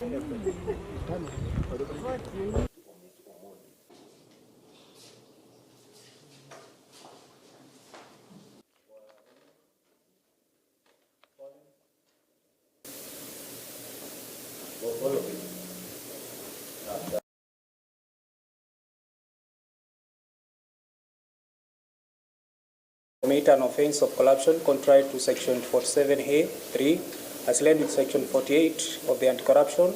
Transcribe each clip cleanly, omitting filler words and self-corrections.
Commit an offence of corruption contrary to Section 47A(3), as led with Section 48 of the Anti-Corruption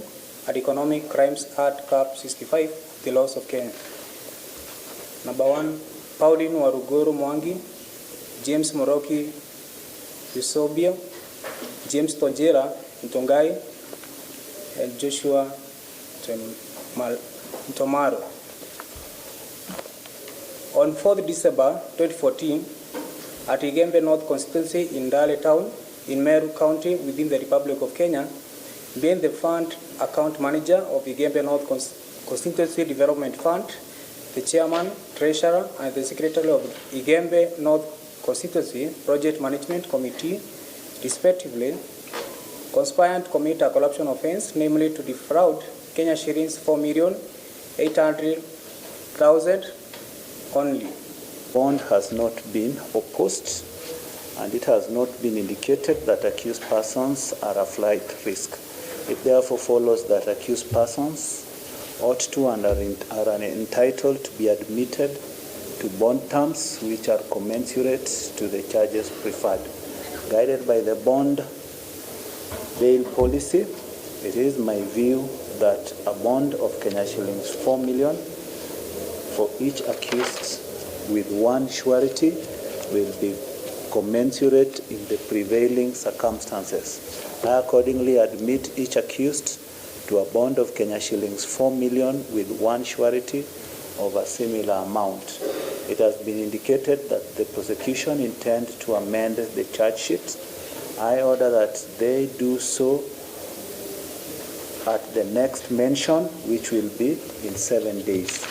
and Economic Crimes Act (Cap. 65) of the laws of Kenya. Number 1, Pauline Waruguru Mwangi, James Moroki Yusobia, James Tonjera Ntongai, and Joshua Ntomaro. On 4th December 2014, at Igembe North constituency in Dale Town, in Meru County, within the Republic of Kenya, being the fund account manager of Igembe North Constituency Development Fund, the chairman, treasurer, and the secretary of Igembe North Constituency Project Management Committee, respectively, conspired to commit a corruption offence, namely to defraud Kenya shillings 4,800,000 only. Bond has not been opposed, and it has not been indicated that accused persons are a flight risk. It therefore follows that accused persons ought to and are entitled to be admitted to bond terms which are commensurate to the charges preferred. Guided by the bond bail policy, it is my view that a bond of Kenya shillings 4 million for each accused with one surety will be commensurate in the prevailing circumstances. I accordingly admit each accused to a bond of Kenya shillings 4 million with one surety of a similar amount. It has been indicated that the prosecution intend to amend the charge sheet. I order that they do so at the next mention, which will be in 7 days.